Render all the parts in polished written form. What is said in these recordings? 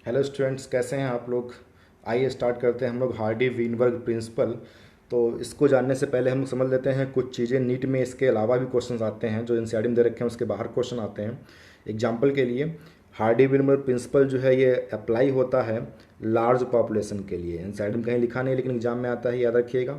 Hello students, कैसे हैं आप लोग। आइए स्टार्ट करते हैं हम लोग हार्डी वीनबर्ग प्रिंसिपल। तो इसको जानने से पहले हम समझ लेते हैं कुछ चीज़ें। नीट में इसके अलावा भी क्वेश्चंस आते हैं जो एनसीईआरटी में दे रखे हैं, उसके बाहर क्वेश्चन आते हैं। एग्जाम्पल के लिए हार्डी वीनबर्ग प्रिंसिपल जो है ये अप्लाई होता है लार्ज पॉपुलेशन के लिए। एनसीईआरटी में कहीं लिखा नहीं लेकिन एग्जाम में आता है, याद रखिएगा।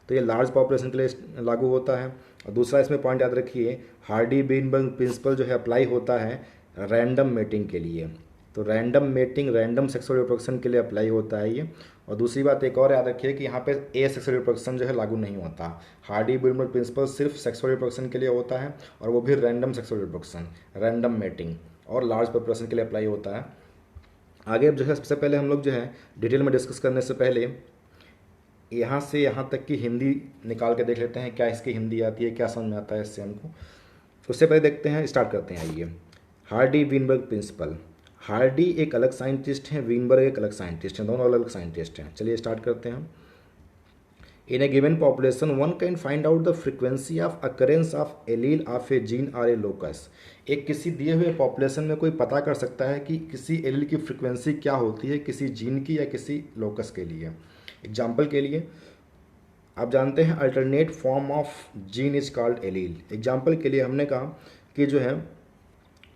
तो ये लार्ज पॉपुलेशन के लिए लागू होता है। और दूसरा इसमें पॉइंट याद रखिए, हार्डी वीनबर्ग प्रिंसिपल जो है अप्लाई होता है रैंडम मेटिंग के लिए। तो random mating, random sexual reproduction के लिए अप्लाई होता है ये। और दूसरी बात एक और याद रखिए कि यहाँ पे ए सेक्सुअल रिप्रोडक्शन जो है लागू नहीं होता। हार्डी वीनबर्ग प्रिंसिपल सिर्फ सेक्सुअल रिप्रोडक्शन के लिए होता है, और वो भी random sexual reproduction, random mating, और लार्ज पॉपुलेशन के लिए अप्लाई होता है। आगे अब जो है सबसे पहले हम लोग जो है डिटेल में डिस्कस करने से पहले यहाँ से यहाँ तक की हिंदी निकाल के देख लेते हैं, क्या इसकी हिंदी आती है, क्या समझ में आता है इससे हमको। उससे पहले देखते हैं, स्टार्ट करते हैं। आइए, हार्डी वीनबर्ग प्रिंसिपल। हार्डी एक अलग साइंटिस्ट हैं, वीनबर्ग एक अलग साइंटिस्ट हैं, दोनों अलग अलग साइंटिस्ट हैं। चलिए स्टार्ट करते हैं। In a given population one can find out the frequency of occurrence of allele of a gene or a locus. एक किसी दिए हुए पॉपुलेशन में कोई पता कर सकता है कि किसी एलील की फ्रीक्वेंसी क्या होती है, किसी जीन की या किसी लोकस के लिए। एग्जाम्पल के लिए आप जानते हैं alternate form of gene is called allele. Example के लिए हमने कहा कि जो है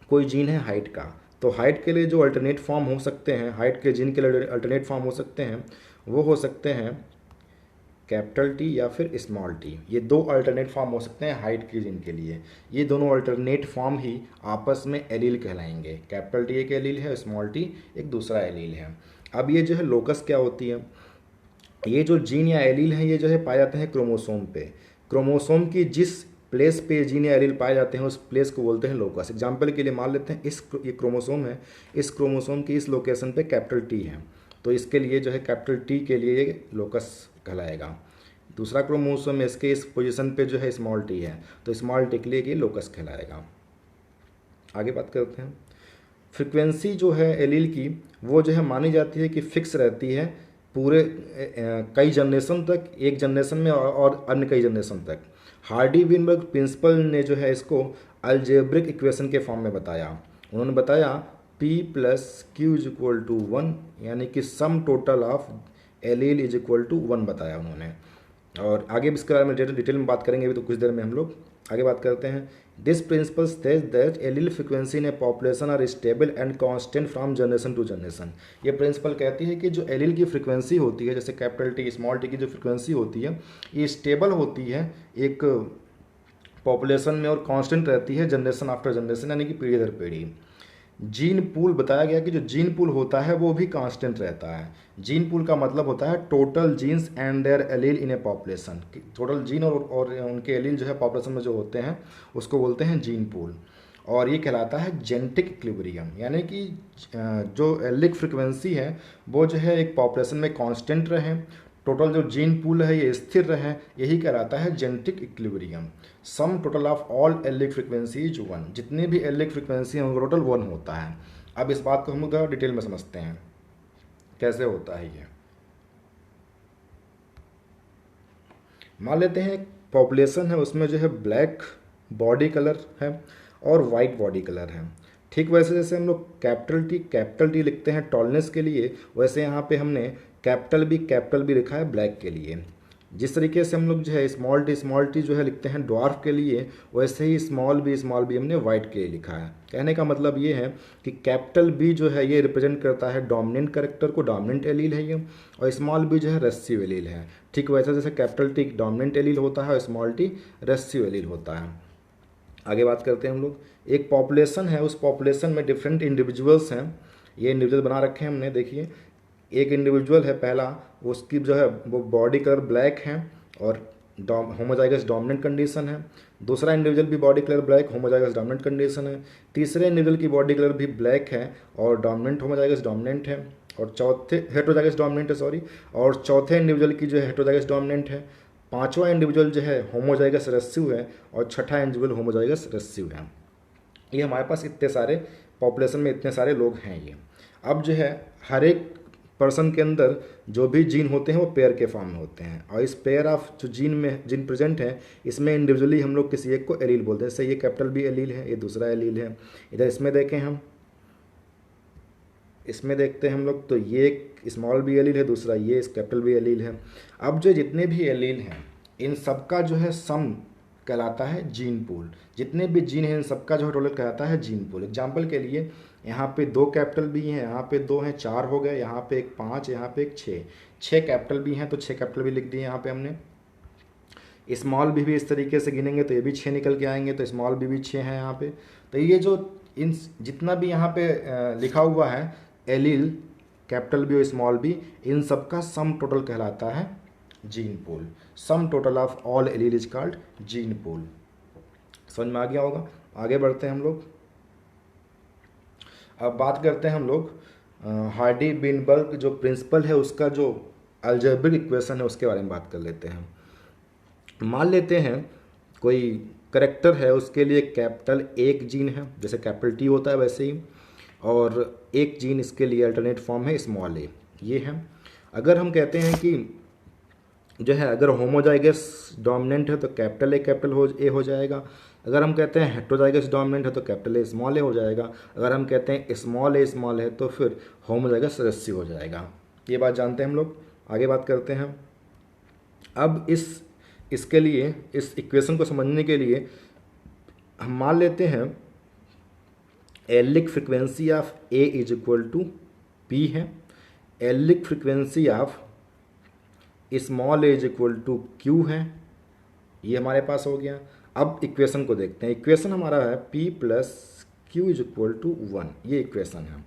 कोई जीन है हाइट का, तो हाइट के लिए जो अल्टरनेट फॉर्म हो सकते हैं, हाइट के जीन के लिए अल्टरनेट फॉर्म हो सकते हैं, वो हो सकते हैं कैपिटल टी या फिर स्मॉल टी। ये दो अल्टरनेट फॉर्म हो सकते हैं हाइट के जीन के लिए। ये दोनों अल्टरनेट फॉर्म ही आपस में एलील कहलाएंगे। कैपिटल टी एक एलील है, स्मॉल टी एक दूसरा एलील है। अब ये जो है लोकस क्या होती है, ये जो जीन या एलील हैं ये जो है पाए जाते हैं क्रोमोसोम पे। क्रोमोसोम की जिस प्लेस पे जीन या एलील पाए जाते हैं उस प्लेस को बोलते हैं लोकस। एग्जाम्पल के लिए मान लेते हैं ये क्रोमोसोम है, इस क्रोमोसोम की इस लोकेशन पे कैपिटल टी है, तो इसके लिए जो है कैपिटल टी के लिए ये लोकस कहलाएगा। दूसरा क्रोमोसोम है, इसके इस पोजीशन पे जो है स्मॉल टी है, तो स्मॉल टी के लिए ये लोकस कहलाएगा। आगे बात करते हैं। फ्रिक्वेंसी जो है एलील की वो जो है मानी जाती है कि फिक्स रहती है पूरे कई जनरेशन तक, एक जनरेशन में और अन्य कई जनरेशन तक। हार्डी विनबर्ग प्रिंसिपल ने जो है इसको अलजेब्रिक इक्वेशन के फॉर्म में बताया। उन्होंने बताया P plus Q is equal to 1, यानी कि sum total of allele is equal to 1 बताया उन्होंने। और आगे भी इसके बारे में डिटेल में बात करेंगे, अभी तो कुछ देर में हम लोग आगे बात करते हैं। This principle states that allele frequency in a population are stable and constant from generation to generation. ये प्रिंसिपल कहती है कि जो एलील की फ्रिक्वेंसी होती है, जैसे कैपिटल टी स्मॉल टी की जो फ्रिक्वेंसी होती है, ये स्टेबल होती है एक पॉपुलेशन में और कांस्टेंट रहती है जनरेशन आफ्टर जनरेशन, यानी कि पीढ़ी दर पीढ़ी। जीन पूल बताया गया कि जो जीन पूल होता है वो भी कांस्टेंट रहता है। जीन पूल का मतलब होता है total genes and their allele in a population. Total gene और उनके एलील जो है पॉपुलेशन में जो होते हैं उसको बोलते हैं जीन पूल। और ये कहलाता है जेनेटिक इक्विलिब्रियम, यानी कि जो एलिक फ्रिक्वेंसी है वो जो है एक पॉपुलेशन में कांस्टेंट रहे, टोटल जो जीन पूल है ये स्थिर रहे, यही कहलाता है genetic equilibrium. Sum total of all allelic frequency is 1। जितनी भी एलिक फ्रिक्वेंसी है उनका टोटल 1 होता है। अब इस बात को हम लोग डिटेल में समझते हैं कैसे होता है ये। मान लेते हैं पॉपुलेशन है, उसमें जो है ब्लैक बॉडी कलर है और वाइट बॉडी कलर है। ठीक वैसे जैसे हम लोग कैपिटल टी लिखते हैं टॉलनेस के लिए, वैसे यहाँ पे हमने कैपिटल बी लिखा है ब्लैक के लिए। जिस तरीके से हम लोग जो है स्मॉल टी जो है लिखते हैं ड्वार्फ के लिए, वैसे ही स्मॉल बी हमने वाइट के लिए लिखा है। कहने का मतलब ये है कि कैपिटल बी जो है ये रिप्रेजेंट करता है डोमिनेंट करेक्टर को, डोमिनेंट एलील है ये, और स्मॉल बी जो है रेसिव एलील है। ठीक वैसे जैसे कैपिटल टी डोमिनेंट एलील होता है और स्मॉल टी रेसिव एलील होता है। आगे बात करते हैं हम लोग। एक पॉपुलेशन है, उस पॉपुलेशन में डिफरेंट इंडिविजुअल्स हैं। ये इंडिविजुअल बना रखे हैं हमने, देखिए एक इंडिविजुअल है पहला, उसकी जो है वो बॉडी कलर ब्लैक है और होमोजाइगस डोमिनेंट कंडीशन है। दूसरा इंडिविजुअल भी body colour black, homozygous dominant condition है। तीसरे इंडिविजुअल की बॉडी कलर भी ब्लैक है और डोमिनेंट होमोजाइगस डोमिनेंट है। और चौथे हेटेरोजाइगस डोमिनेंट है, सॉरी। और चौथे इंडिविजुअल की जो है हेटेरोजाइगस डोमिनेंट है। पांचवा इंडिविजुअल जो है होमोजाइगस रेसिव है और छठा इंडिविजुअल होमोजाइगस रेसिव है। ये हमारे पास इतने सारे पॉपुलेशन में इतने सारे लोग हैं ये। अब जो है हर एक पर्सन के अंदर जो भी जीन होते हैं वो पेयर के फॉर्म में होते हैं, और इस पेयर ऑफ जो जीन प्रेजेंट है इसमें इंडिविजुअली हम लोग किसी एक को एलील बोलते हैं। जैसे ये कैपिटल बी एलील है, ये दूसरा एलील है। इधर इसमें देखें हम इसमें देखते हैं हम लोग, तो ये एक स्मॉल बी एलील है, दूसरा ये इस कैपिटल बी एलील है। अब जो जितने भी एलील हैं इन सबका जो है सम कहलाता है जीन पूल। जितने भी जीन हैं इन सबका जो है टोटल कहलाता है जीन पूल। एग्जाम्पल के लिए यहाँ पे 2 कैपिटल बी हैं, यहाँ पे 2 हैं, 4 हो गए, यहाँ पे एक 5, यहाँ पे एक 6, 6 कैपिटल बी हैं, तो 6 कैपिटल बी लिख दिए यहाँ पे हमने। स्मॉल भी इस तरीके से गिनेंगे तो ये भी 6 निकल के आएंगे, तो स्मॉल भी 6 है यहाँ पे। तो ये जो इन जितना भी यहाँ पे लिखा हुआ है एलील, कैपिटल बी और स्मॉल बी, इन सब का सम टोटल कहलाता है gene pool. Some total of all allele is called gene pool. समझ में आ गया होगा। आगे बढ़ते हैं हम लोग। अब बात करते हैं हम लोग हार्डी बीनबर्ग जो प्रिंसिपल है उसका जो अलजेब्रिक इक्वेशन है उसके बारे में बात कर लेते हैं। मान लेते हैं कोई करेक्टर है, उसके लिए कैपिटल एक जीन है, जैसे कैपिटल टी होता है वैसे ही, और एक जीन इसके लिए अल्टरनेट फॉर्म है स्मॉल ए, ये है। अगर हम कहते हैं कि जो है अगर होमोजाइगस डोमिनेंट है तो कैपिटल ए हो जाएगा। अगर हम कहते हैं हेट्रोजाइगस डोमिनेंट है तो कैपिटल ए स्मॉल ए हो जाएगा। अगर हम कहते हैं स्मॉल ए है तो फिर होमोजाइगस रेसिसिव हो जाएगा। ये बात जानते हैं हम लोग। आगे बात करते हैं। अब इसके लिए इस इक्वेशन को समझने के लिए हम मान लेते हैं allelic frequency of A is equal to P है, allelic frequency of small A is equal to Q है, ये हमारे पास हो गया। अब इक्वेशन को देखते हैं। इक्वेशन हमारा है P plus Q is equal to 1, ये इक्वेशन है।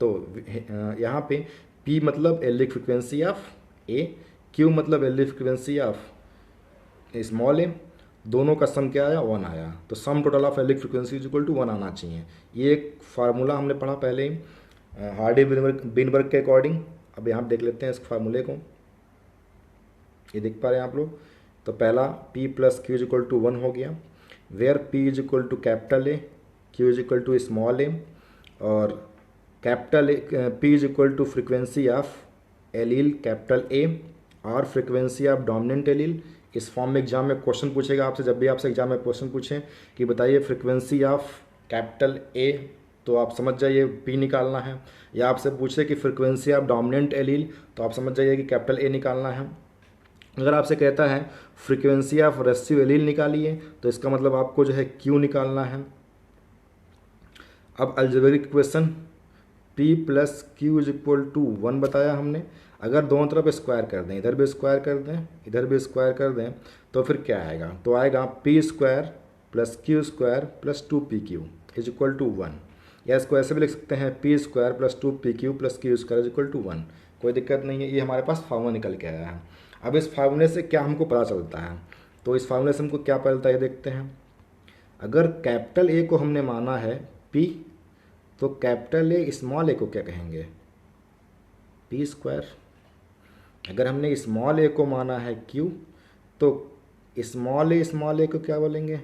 तो यहाँ पे पी मतलब allelic frequency of A, Q मतलब allelic frequency of small a, दोनों का सम क्या आया 1 आया। तो sum total of allelic frequency is equal to 1 आना चाहिए। ये एक फार्मूला हमने पढ़ा पहले ही हार्डी बीनबर्ग के अकॉर्डिंग। अब यहाँ देख लेते हैं इस फार्मूले को, ये देख पा रहे हैं आप लोग। तो पहला P plus Q is equal to 1 हो गया, where P is equal to capital A, Q is equal to small A, और capital P is equal to frequency of allele capital A और फ्रिक्वेंसी ऑफ डोमिनेंट एलील। इस form में exam में question पूछेगा आपसे, जब भी आपसे एग्जाम में क्वेश्चन पूछें कि बताइए फ्रिक्वेंसी ऑफ कैपिटल ए, तो आप समझ जाइए P निकालना है। या आपसे पूछे कि फ्रिक्वेंसी ऑफ डोमिनेंट एलील, तो आप समझ जाइए कि कैपिटल ए निकालना है। अगर आपसे कहता है फ्रिक्वेंसी ऑफ रेसिसिव एलील निकालिए, तो इसका मतलब आपको जो है क्यू निकालना है। अब algebraic equation P plus Q is equal to 1 बताया हमने। अगर दोनों तरफ स्क्वायर कर दें, इधर भी स्क्वायर कर दें, इधर भी स्क्वायर कर दें, तो फिर क्या आएगा? तो आएगा p square plus q square plus 2pq is equal to 1। या इसको ऐसे भी लिख सकते हैं p square plus 2pq plus q square is equal to 1। कोई दिक्कत नहीं है, ये हमारे पास फार्मूला निकल के आया है। अब इस फार्मूले से क्या हमको पता चलता है? तो इस फार्मूले से हमको क्या पता चलता है देखते हैं। अगर कैपिटल ए को हमने माना है P, तो कैपिटल ए स्मॉल ए को क्या कहेंगे? P square. अगर हमने स्मॉल ए को माना है Q, तो स्मॉल ए को क्या बोलेंगे?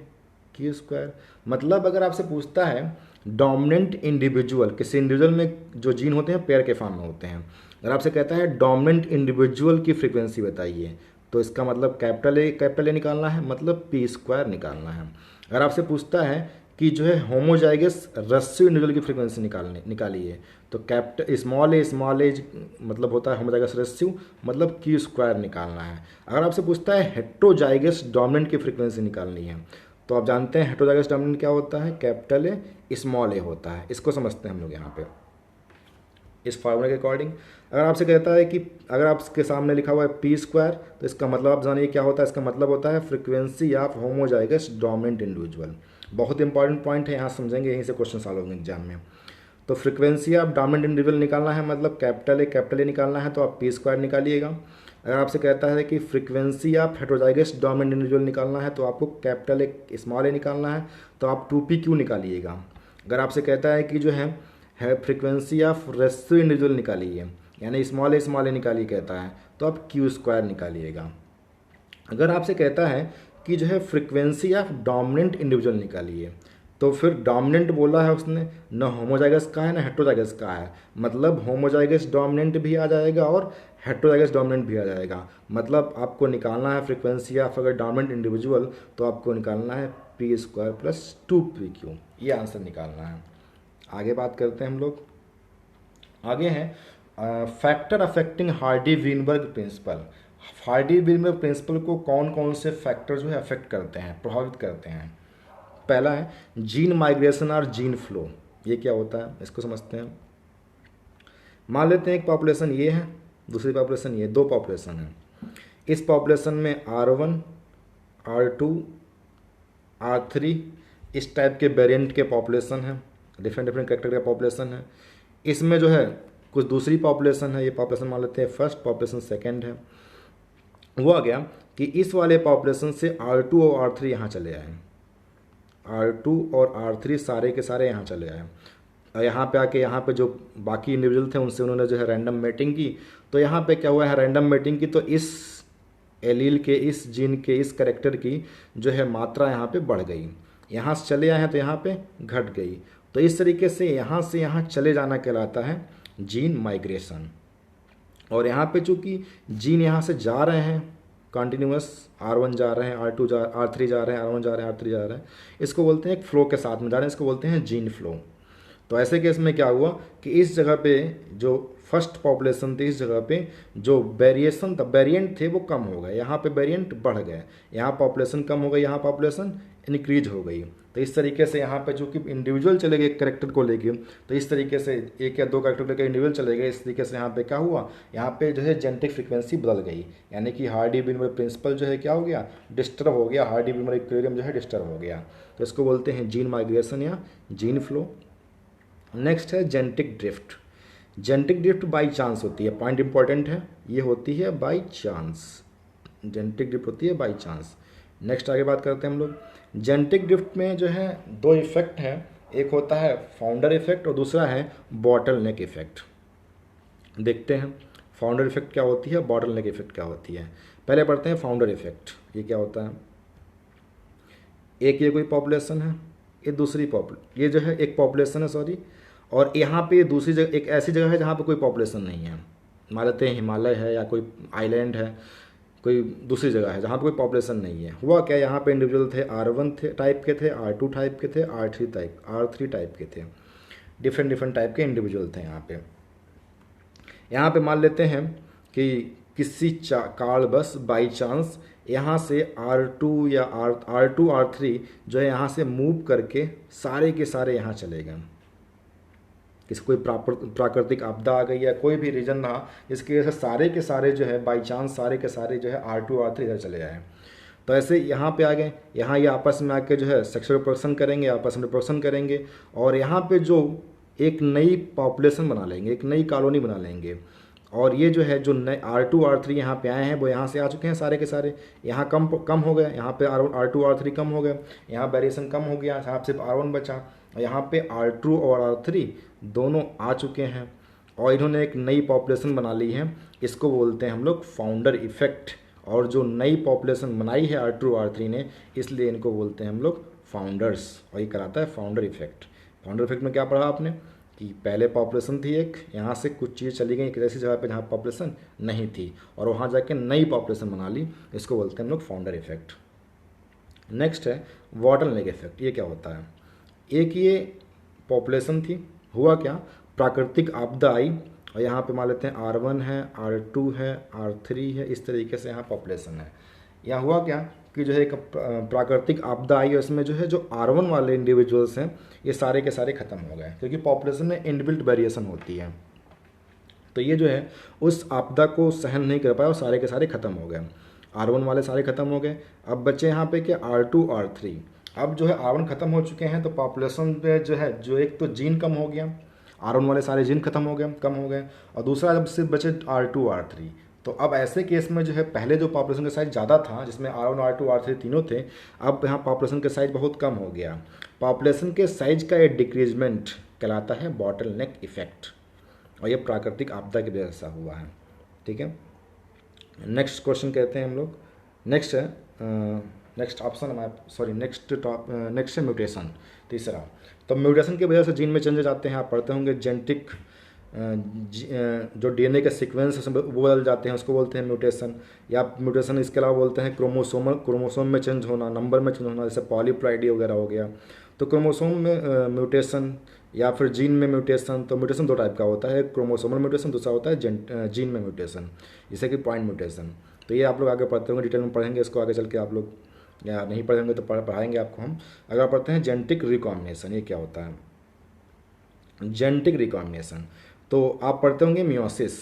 Q square. मतलब अगर आपसे पूछता है डोमिनेंट इंडिविजुअल, किसी इंडिविजुअल में जो जीन होते हैं पेयर के फॉर्म में होते हैं, अगर आपसे कहता है डोमिनेंट इंडिविजुअल की फ्रीक्वेंसी बताइए, तो इसका मतलब कैपिटल ए निकालना है, मतलब P स्क्वायर निकालना है। अगर आपसे पूछता है कि जो है होमोजाइगस रेसिसिव इंडिविजुअल की फ्रीक्वेंसी निकालिए, तो कैपिटल स्मॉल ए मतलब होता है होमोजाइगस रेसिसिव, मतलब Q स्क्वायर निकालना है। अगर आपसे पूछता है हेट्रोजाइगस डोमिनेंट की फ्रीक्वेंसी निकालनी है, तो आप जानते हैं हेट्रोजाइगस डोमिनेंट क्या होता है? कैपिटल ए स्मॉल ए होता है। इसको समझते हैं हम लोग यहाँ पे इस फार्मूले के अकॉर्डिंग। अगर आपसे कहता है कि अगर आपके सामने लिखा हुआ है P स्क्वायर, तो इसका मतलब आप जानिए क्या होता है? इसका मतलब होता है frequency of homozygous dominant individual. बहुत इंपॉर्टेंट पॉइंट है, यहाँ समझेंगे, यहीं से क्वेश्चन सॉल्व होंगे एग्जाम में। तो फ्रीक्वेंसी ऑफ डोमिनेंट इंडिविजुअल निकालना है, मतलब कैपिटल ए निकालना है, तो आप P स्क्वायर निकालिएगा। अगर आपसे कहता है कि frequency of heterozygous dominant individual निकालना है, तो आपको कैपिटल ए स्मॉल ए निकालना है, तो आप 2pq निकालिएगा। अगर आपसे कहता है कि जो है फ्रीक्वेंसी ऑफ रेसिसिव इंडिविजुअल निकालिए, यानी स्मॉल ए निकालिए कहता है, तो आप Q स्क्वायर निकालिएगा। अगर आपसे कहता है कि जो है फ्रीक्वेंसी ऑफ डोमिनेंट इंडिविजुअल निकालिए, तो फिर डोमिनेंट बोला है उसने, न होमोजाइगस का है ना हेट्रोजाइगस का है, मतलब होमोजाइगस डोमिनेंट भी आ जाएगा और हेट्रोजाइगस डोमिनेंट भी आ जाएगा। मतलब आपको निकालना है फ्रीक्वेंसी ऑफ अगर डोमिनेंट इंडिविजुअल, तो आपको निकालना है P स्क्वायर प्लस 2pq, ये आंसर निकालना है। आगे बात करते हैं हम लोग। आगे हैं factor affecting Hardy Weinberg principle. Hardy Weinberg principle को कौन कौन से फैक्टर जो है अफेक्ट करते हैं, प्रभावित करते हैं। पहला है जीन माइग्रेशन और जीन फ्लो। ये क्या होता है इसको समझते हैं। मान लेते हैं एक पॉपुलेशन ये है, दूसरी पॉपुलेशन ये, दो पॉपुलेशन है। इस पॉपुलेशन में R1, R2, R3 इस टाइप के वेरिएंट के पॉपुलेशन है, डिफरेंट डिफरेंट कैरेक्टर का पॉपुलेशन है। इसमें जो है कुछ दूसरी पॉपुलेशन है, ये पॉपुलेशन मान लेते हैं फर्स्ट, पॉपुलेशन सेकंड है। हुआ गया कि इस वाले पॉपुलेशन से R2 और R3 यहाँ चले आए, R2 और R3 सारे के सारे यहाँ चले आए। यहाँ पे आके यहाँ पे जो बाकी इंडिविजुअल थे उनसे उन्होंने जो है रैंडम मेटिंग की। तो यहाँ पे क्या हुआ है, रैंडम मेटिंग की तो इस एलील के, इस जीन के, इस करेक्टर की जो है मात्रा यहाँ पे बढ़ गई। यहाँ से चले आए हैं तो यहाँ पे घट गई। तो इस तरीके से यहाँ चले जाना कहलाता है जीन माइग्रेशन। और यहाँ पे चूँकि जीन यहाँ से जा रहे हैं कंटिन्यूस, R1 जा रहे हैं, R2 जा, R3 जा रहे हैं, R1 जा रहे हैं, R3 जा रहे हैं, इसको बोलते हैं एक फ्लो के साथ में जा रहे हैं, इसको बोलते हैं जीन फ्लो। तो ऐसे केस में क्या हुआ कि इस जगह पे जो फर्स्ट पॉपुलेशन थी, इस जगह पे जो वेरिएशन था, वेरिएंट थे वो कम हो गए, यहाँ पे वेरिएंट बढ़ गए, यहाँ पॉपुलेशन कम हो गई, यहाँ पॉपुलेशन इंक्रीज हो गई। तो इस तरीके से यहाँ पे जो कि इंडिविजुअल चले गए करेक्टर को लेके, तो इस तरीके से एक या दो करेक्टर लेकर इंडिविजुअल चले गए। इस तरीके से यहाँ पे क्या हुआ, यहाँ पे जो है जेनेटिक फ्रीक्वेंसी बदल गई, यानी कि हार्डी वीनबर्ग प्रिंसिपल जो है क्या हो गया, डिस्टर्ब हो गया, हार्डी वीनबर्ग इक्विलिब्रियम जो है डिस्टर्ब हो गया। तो इसको बोलते हैं जीन माइग्रेशन या जीन फ्लो। नेक्स्ट है genetic drift. Genetic drift by chance होती है, पॉइंट इंपॉर्टेंट है, ये होती है बाई चांस, जेनेटिक ड्रिफ्ट होती है बाई चांस। नेक्स्ट आगे बात करते हैं हम लोग। जेनेटिक ड्रिफ्ट में जो है दो इफेक्ट हैं, एक होता है फाउंडर इफेक्ट और दूसरा है बॉटल नेक इफेक्ट। देखते हैं फाउंडर इफेक्ट क्या होती है, बॉटल नेक इफेक्ट क्या होती है। पहले पढ़ते हैं फाउंडर इफेक्ट। ये क्या होता है, एक ये कोई पॉपुलेशन है, ये दूसरी ये जो है एक पॉपुलेशन है सॉरी, और यहाँ पे दूसरी जगह एक ऐसी जगह है जहाँ पे कोई पॉपुलेशन नहीं है। मान लेते हैं हिमालय है या कोई आइलैंड है, कोई दूसरी जगह है जहाँ पे कोई पॉपुलेशन नहीं है। हुआ क्या, यहाँ पे इंडिविजुअल थे R1 थे टाइप के थे, R2 टाइप के थे, R3 टाइप के थे, डिफरेंट डिफरेंट टाइप के इंडिविजुअल थे यहाँ पे। यहाँ पे मान लेते हैं कि किसी कारणवश बाई चांस यहाँ से R2 या R2 R3 जो है यहाँ से मूव करके सारे के सारे यहाँ चले गए। किसी कोई प्राकृतिक आपदा आ गई या कोई भी रीजन रहा जिसकी वजह से सारे के सारे जो है बाई चांस सारे के सारे जो है R2 R3 इधर चले आए। तो ऐसे यहाँ पे आ गए, यहाँ ये आपस में आके जो है सेक्सुअल रिप्रोडक्शन करेंगे, आपस में रिप्रोडक्शन करेंगे, और यहाँ पे जो एक नई पॉपुलेशन बना लेंगे, एक नई कॉलोनी बना लेंगे। और ये जो है जो नए R2 R3 यहाँ पे आए हैं वो यहाँ से आ चुके हैं सारे के सारे, यहाँ कम हो गए, यहाँ पे R2 R3 कम हो गए, यहाँ वेरिएशन कम हो गया, यहाँ सिर्फ R1 बचा, यहाँ पे R2 और R3 दोनों आ चुके हैं और इन्होंने एक नई पॉपुलेशन बना ली है। इसको बोलते हैं हम लोग फाउंडर इफेक्ट। और जो नई पॉपुलेशन बनाई है R2 R3 ने, इसलिए इनको बोलते हैं हम लोग फाउंडर्स, और ये कराता है फाउंडर इफेक्ट। फाउंडर इफेक्ट में क्या पढ़ा आपने कि पहले पॉपुलेशन थी एक, यहाँ से कुछ चीज़ चली गई एक ऐसी जगह पे जहाँ पॉपुलेशन नहीं थी और वहाँ जाके नई पॉपुलेशन बना ली, इसको बोलते हैं हम लोग फाउंडर इफेक्ट। नेक्स्ट है बॉटल नेक इफेक्ट। ये क्या होता है, एक ये पॉपुलेशन थी, हुआ क्या, प्राकृतिक आपदा आई और यहाँ पे मान लेते हैं R1 है, R2 है, R3 है, इस तरीके से यहाँ पॉपुलेशन है। यहाँ हुआ क्या कि जो है एक प्राकृतिक आपदा आई और इसमें जो है जो R1 वाले इंडिविजुअल्स हैं ये सारे के सारे ख़त्म हो गए, क्योंकि पॉपुलेशन में इनबिल्ट वेरिएशन होती है। तो ये जो है उस आपदा को सहन नहीं कर पाया और सारे के सारे ख़त्म हो गए, R1 वाले सारे ख़त्म हो गए। अब बच्चे यहाँ पे क्या, R2 R3। अब जो है R1 ख़त्म हो चुके हैं तो पॉपुलेशन पे जो है जो एक तो जीन कम हो गया, R1 वाले सारे जीन खत्म हो गए, कम हो गए, और दूसरा जब सिर्फ बचे R2 R3। तो अब ऐसे केस में जो है पहले जो पॉपुलेशन का साइज ज़्यादा था जिसमें R1 R2 R3 तीनों थे, अब यहाँ पॉपुलेशन का साइज बहुत कम हो गया। पॉपुलेशन के साइज का एक डिक्रीजमेंट कहलाता है बॉटल नेक इफेक्ट, और ये प्राकृतिक आपदा की वजह से हुआ है। ठीक है, नेक्स्ट क्वेश्चन कहते हैं हम लोग, नेक्स्ट है नेक्स्ट ऑप्शन सॉरी नेक्स्ट है म्यूटेशन, तीसरा। तो म्यूटेशन की वजह से जीन में चेंजेस आते हैं, आप पढ़ते होंगे जेनेटिक जो डीएनए के सीक्वेंस है वो बदल जाते हैं, उसको बोलते हैं म्यूटेशन। या म्यूटेशन इसके अलावा बोलते हैं क्रोमोसोम में चेंज होना, नंबर में चेंज होना, जैसे पॉलीप्लाइडी वगैरह हो गया। तो क्रोमोसोम में म्यूटेशन या फिर जीन में म्यूटेशन। तो म्यूटेशन दो टाइप का होता है, एक क्रोमोसोमल म्यूटेशन, दूसरा होता है जीन में म्यूटेशन, जैसे कि पॉइंट म्यूटेशन। तो ये आप लोग आगे पढ़ते होंगे, डिटेल में पढ़ेंगे इसको आगे चल के आप लोग, या नहीं पढ़ेंगे तो पढ़ाएंगे आपको हम। अगर आप पढ़ते हैं जेनेटिक रिकॉम्बिनेशन, ये क्या होता है जेनेटिक रिकॉम्बिनेशन। तो आप पढ़ते होंगे मियोसिस।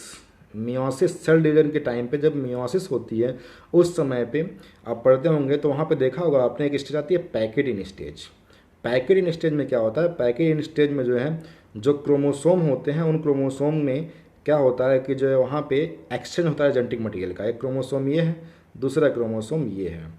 मियोसिस सेल डिवीजन के टाइम पे जब मियोसिस होती है उस समय पे आप पढ़ते होंगे, तो वहाँ पे देखा होगा आपने एक स्टेज आती है packed in stage. Packed in stage में क्या होता है, पैकेड इन स्टेज में जो है जो क्रोमोसोम होते हैं उन क्रोमोसोम में क्या होता है कि जो है वहाँ पे एक्सचेंज होता है जेनेटिक मटेरियल का। एक क्रोमोसोम ये है, दूसरा क्रोमोसोम ये है।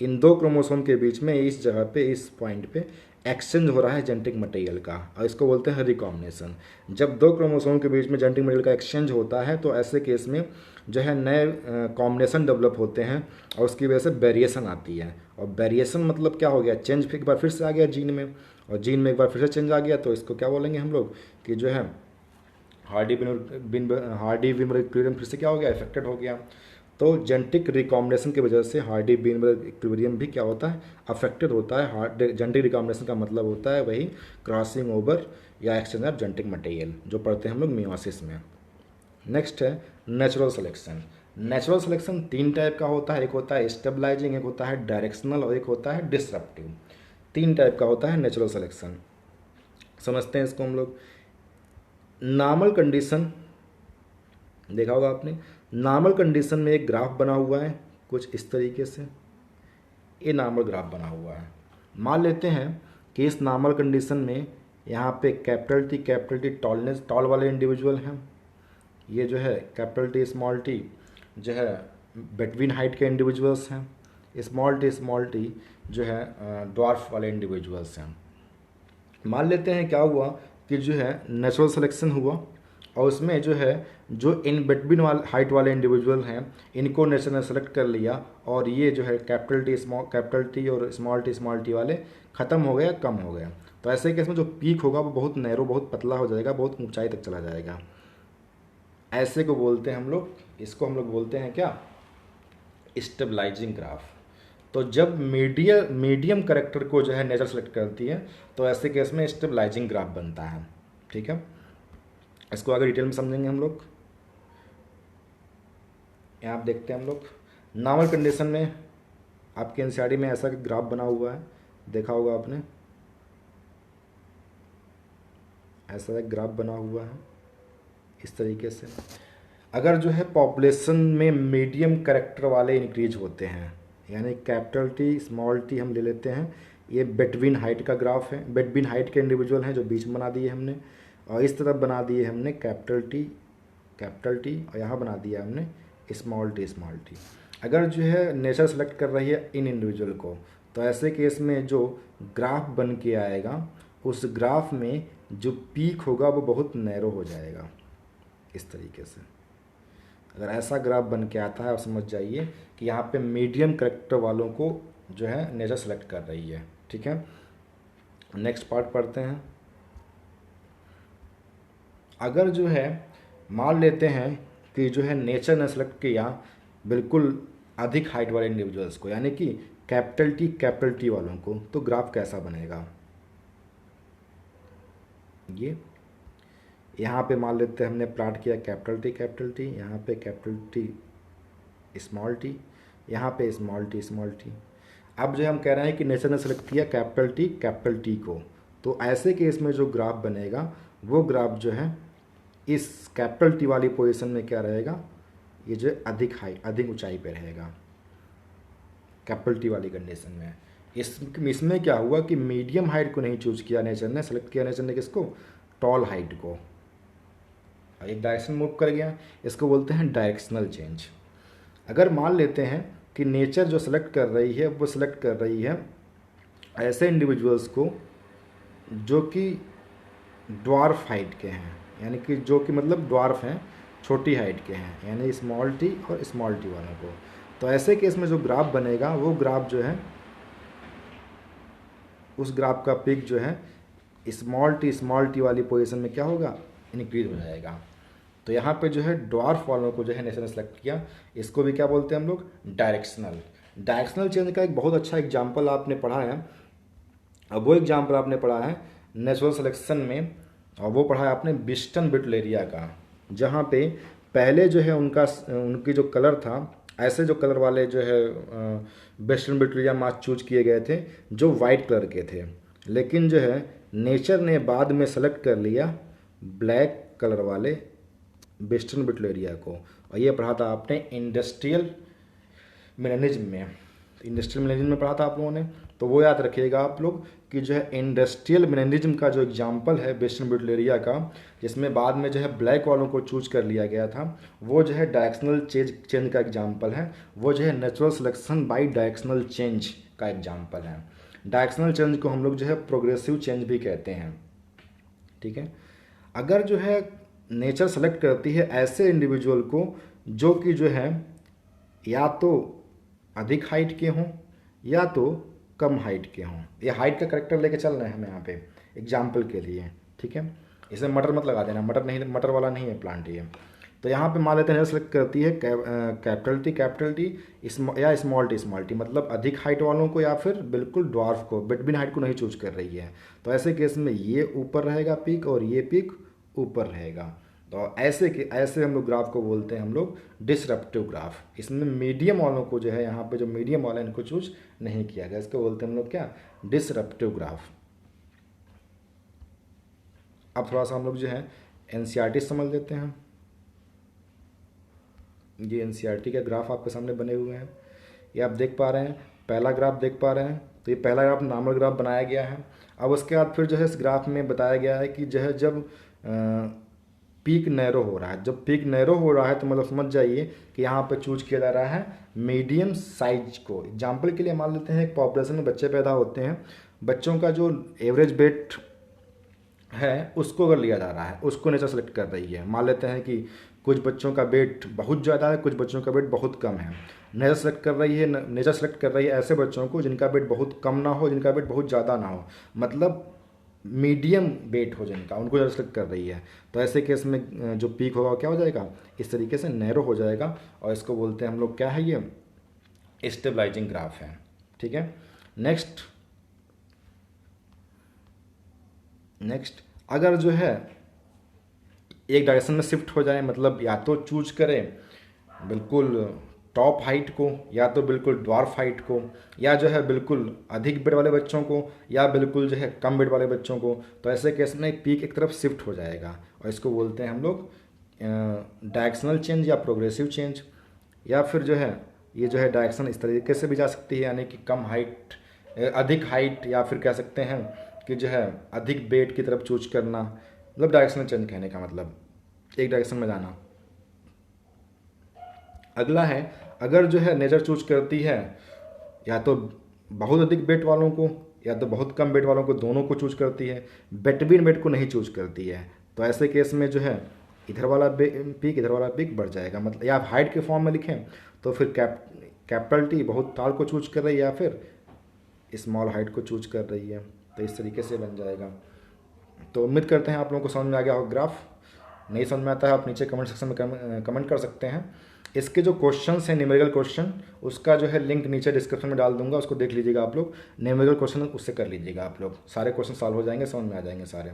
इन दो क्रोमोसोम के बीच में इस जगह पे, इस पॉइंट पे एक्सचेंज हो रहा है जेनेटिक मटेरियल का, और इसको बोलते हैं रिकॉम्बिनेशन। जब दो क्रोमोसोम के बीच में जेनेटिक मटेरियल का एक्सचेंज होता है तो ऐसे केस में जो है नए कॉम्बिनेशन डेवलप होते हैं और उसकी वजह से वेरिएशन आती है। और वेरिएशन मतलब क्या हो गया, चेंज एक बार फिर से आ गया जीन में, और जीन में एक बार फिर से चेंज आ गया, तो इसको क्या बोलेंगे हम लोग कि जो है हार्डी विनबर्ग इक्विलिब्रियम फिर से क्या हो गया, इफेक्टेड हो गया। तो जेनेटिक रिकॉम्बिनेशन की वजह से हार्डी विनबर्ग इक्विलिब्रियम भी क्या होता है, अफेक्टेड होता है। जेनेटिक रिकॉम्बिनेशन का मतलब होता है वही क्रॉसिंग ओवर या एक्सचेंज ऑफ जेनेटिक मटेरियल, जो पढ़ते हैं हम लोग मियोसिस में। नेक्स्ट है नेचुरल सिलेक्शन। नेचुरल सिलेक्शन तीन टाइप का होता है, एक होता है स्टेबलाइजिंग, एक होता है डायरेक्शनल और एक होता है डिसरप्टिव। तीन टाइप का होता है नेचुरल सिलेक्शन। समझते हैं इसको हम लोग। नॉर्मल कंडीशन देखा होगा आपने, नॉर्मल कंडीशन में एक ग्राफ बना हुआ है कुछ इस तरीके से, ये नॉर्मल ग्राफ बना हुआ है। मान लेते हैं कि इस नॉर्मल कंडीशन में यहाँ पे कैपिटल टी टॉल वाले इंडिविजुअल हैं, ये जो है कैपिटल टी स्मॉल टी जो है बिटवीन हाइट के इंडिविजुअल्स हैं, स्मॉल टी जो है ड्वार्फ वाले इंडिविजुअल्स हैं। मान लेते हैं क्या हुआ कि जो है नेचुरल सिलेक्शन हुआ और उसमें जो है जो इन बिटवीन हाइट वाले इंडिविजुअल हैं इनको नेचर ने सेलेक्ट कर लिया, और ये जो है कैपिटल टी और स्मॉल टी वाले ख़त्म हो गया, कम हो गया। तो ऐसे केस में जो पीक होगा वो बहुत नैरो, बहुत पतला हो जाएगा, बहुत ऊंचाई तक चला जाएगा। ऐसे को बोलते हैं हम लोग, इसको हम लोग बोलते हैं क्या, स्टेबलाइजिंग ग्राफ। तो जब मीडियम करेक्टर को जो है नेचर सेलेक्ट करती है तो ऐसे केस में स्टेबलाइजिंग ग्राफ बनता है। ठीक है, इसको आगे डिटेल में समझेंगे हम लोग। यहाँ आप देखते हैं हम लोग नॉर्मल कंडीशन में आपके एनसीईआरटी में ऐसा ग्राफ बना हुआ है, देखा होगा आपने, ऐसा एक ग्राफ बना हुआ है इस तरीके से। अगर जो है पॉपुलेशन में मीडियम करेक्टर वाले इंक्रीज होते हैं, यानी कैपिटल टी स्मॉल टी हम ले लेते हैं, ये बिटवीन हाइट का ग्राफ है, बिटवीन हाइट के इंडिविजुअल हैं जो बीच में बना दिए हमने, और इस तरफ बना दिए हमने कैपिटल टी और यहाँ बना दिया हमने स्मॉल टी। अगर जो है नेचर सेलेक्ट कर रही है इन इंडिविजुअल को, तो ऐसे केस में जो ग्राफ बन के आएगा उस ग्राफ में जो पीक होगा वो बहुत नैरो हो जाएगा इस तरीके से। अगर ऐसा ग्राफ बन के आता है आप समझ जाइए कि यहाँ पे मीडियम करेक्टर वालों को जो है नेचर सेलेक्ट कर रही है। ठीक है, नेक्स्ट पार्ट पढ़ते हैं। अगर जो है मान लेते हैं कि जो है नेचर ने सेलेक्ट किया बिल्कुल अधिक हाइट वाले इंडिविजुअल्स को, यानी कि कैपिटल टी वालों को, तो ग्राफ कैसा बनेगा, ये यहाँ पे मान लेते हैं हमने प्लॉट किया कैपिटल टी, यहाँ पे कैपिटल टी स्मॉल टी, यहाँ पे स्मॉल टी। अब जो हम कह रहे हैं कि नेचर ने सेलेक्ट किया कैपिटल टी को, तो ऐसे केस में जो ग्राफ बनेगा वो ग्राफ जो है इस कैपिटल टी वाली पोजीशन में क्या रहेगा, ये जो अधिक ऊंचाई पे रहेगा कैपिटल टी वाली कंडीशन में। इसमें क्या हुआ कि मीडियम हाइट को नहीं चूज किया नेचर ने, सेलेक्ट किया नेचर ने किसको, टॉल हाइट को, एक डायरेक्शन मूव कर गया, इसको बोलते हैं डायरेक्शनल चेंज। अगर मान लेते हैं कि नेचर जो सेलेक्ट कर रही है वो सेलेक्ट कर रही है ऐसे इंडिविजुअल्स को जो कि ड्वार्फ हाइट के हैं, यानी कि जो कि मतलब ड्वार्फ हैं, छोटी हाइट के हैं, यानी स्मॉल टी और स्मॉल टी वालों को, तो ऐसे केस में जो ग्राफ बनेगा वो ग्राफ जो है उस ग्राफ का पिक जो है स्मॉल टी वाली पोजीशन में क्या होगा, इंक्रीज हो जाएगा। तो यहाँ पे जो है ड्वार्फ वालों को जो है नेचर ने सेलेक्ट किया, इसको भी क्या बोलते हैं हम लोग, डायरेक्शनल चेंज का एक बहुत अच्छा एग्जाम्पल आपने पढ़ा है। अब वो एग्जाम्पल आपने पढ़ा है नेचुरल सिलेक्शन में, और वो पढ़ा है आपने बिस्टन बिटलेरिया का, जहाँ पे पहले जो है उनकी जो कलर था, ऐसे जो कलर वाले जो है वेस्टर्न बिटलेरिया मास्क चूज किए गए थे जो वाइट कलर के थे, लेकिन जो है नेचर ने बाद में सेलेक्ट कर लिया ब्लैक कलर वाले वेस्टर्न बिटलेरिया को। और ये पढ़ा था आपने इंडस्ट्रियल मैनेजमेंट में, इंडस्ट्रियल मैनेजमेंट में पढ़ा था आप लोगों ने। तो वो याद रखिएगा आप लोग कि जो है इंडस्ट्रियल मैनेजम का जो एग्जाम्पल है वेस्टर्न बिटलेरिया का, जिसमें बाद में जो है ब्लैक वालों को चूज कर लिया गया था, वो जो है डायरेक्शनल चेंज का एग्जाम्पल है। वो जो है natural selection by directional change का एग्जाम्पल है। डायरेक्शनल चेंज को हम लोग जो है प्रोग्रेसिव चेंज भी कहते हैं, ठीक है। अगर जो है नेचर सेलेक्ट करती है ऐसे इंडिविजुअल को जो कि जो है या तो अधिक हाइट के हों या तो कम हाइट के हों, ये हाइट का करेक्टर लेके चल रहे हैं हम यहाँ पे एग्जाम्पल के लिए, ठीक है। इसमें मटर मत लगा देना, मटर नहीं, मटर वाला नहीं है प्लांट ये। तो यहाँ पे मान लेते हैं सेलेक्ट करती है कैपिटल टी या स्मॉल टी, मतलब अधिक हाइट वालों को या फिर बिल्कुल ड्वार्फ को, बिटवीन हाइट को नहीं चूज कर रही है। तो ऐसे केस में ये ऊपर रहेगा पीक और ये पीक ऊपर रहेगा। तो ऐसे हम लोग ग्राफ को बोलते हैं हम लोग डिसरप्टिव ग्राफ। इसमें मीडियम वालों को जो है यहाँ पे जो मीडियम वाला इनको चूज नहीं किया गया, इसको बोलते हैं हम लोग क्या, डिसरप्टिव ग्राफ। अब थोड़ा सा हम लोग जो है एनसीईआरटी समझ लेते हैं। ये एनसीईआरटी के ग्राफ आपके सामने बने हुए हैं, ये आप देख पा रहे हैं, पहला ग्राफ देख पा रहे हैं। तो ये पहला ग्राफ नॉर्मल ग्राफ बनाया गया है। अब उसके बाद फिर जो है इस ग्राफ में बताया गया है कि जो है जब पीक नैरो हो रहा है, जब पीक नैरो हो रहा है तो मतलब समझ जाइए कि यहाँ पे चूज किया जा रहा है मीडियम साइज को। एग्जाम्पल के लिए मान लेते हैं एक पॉपुलेशन में बच्चे पैदा होते हैं, बच्चों का जो एवरेज वेट है उसको अगर लिया जा रहा है, उसको नेचर सेलेक्ट कर रही है। मान लेते हैं कि कुछ बच्चों का वेट बहुत ज़्यादा है, कुछ बच्चों का वेट बहुत कम है, नेचर सेलेक्ट कर रही है, नेचर सेलेक्ट कर रही है ऐसे बच्चों को जिनका वेट बहुत कम ना हो, जिनका वेट बहुत ज़्यादा ना हो, मतलब मीडियम वेट हो जिनका, उनको नेचर सेलेक्ट कर रही है। तो ऐसे केस में जो पीक होगा क्या हो जाएगा, इस तरीके से नैरो हो जाएगा, और इसको बोलते हैं हम लोग क्या है, ये स्टेबलाइजिंग ग्राफ है, ठीक है। नेक्स्ट अगर जो है एक डायरेक्शन में शिफ्ट हो जाए, मतलब या तो चूज करें बिल्कुल टॉप हाइट को या तो बिल्कुल ड्वार्फ हाइट को, या जो है बिल्कुल अधिक बेड वाले बच्चों को या बिल्कुल जो है कम बेड वाले बच्चों को, तो ऐसे केस में पीक एक तरफ शिफ्ट हो जाएगा, और इसको बोलते हैं हम लोग डायरेक्शनल चेंज या प्रोग्रेसिव चेंज। या फिर जो है ये जो है डायरेक्शन इस तरीके से भी जा सकती है, यानी कि कम हाइट अधिक हाइट, या फिर कह सकते हैं कि जो है अधिक बेड की तरफ चूज करना, मतलब डायरेक्शनल चेंज कहने का मतलब एक डायरेक्शन में जाना। अगला है अगर जो है नेचर चूज करती है या तो बहुत अधिक वेट वालों को या तो बहुत कम वेट वालों को, दोनों को चूज करती है, बिटवीन वेट को नहीं चूज करती है, तो ऐसे केस में जो है इधर वाला पीक बढ़ जाएगा। मतलब या आप हाइट के फॉर्म में लिखें तो फिर कैपिटल टी बहुत टाल को चूज कर रही है या फिर स्मॉल हाइट को चूज कर रही है, तो इस तरीके से बन जाएगा। तो उम्मीद करते हैं आप लोगों को समझ में आ गया हो ग्राफ। नहीं समझ में आता है आप नीचे कमेंट सेक्शन में कमेंट कर सकते हैं। इसके जो क्वेश्चंस हैं न्यूमेरिकल क्वेश्चन, उसका जो है लिंक नीचे डिस्क्रिप्शन में डाल दूंगा, उसको देख लीजिएगा आप लोग। न्यूमेरिकल क्वेश्चन उससे कर लीजिएगा आप लोग, सारे क्वेश्चन सॉल्व हो जाएंगे, समझ में आ जाएंगे सारे।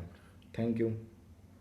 Thank you.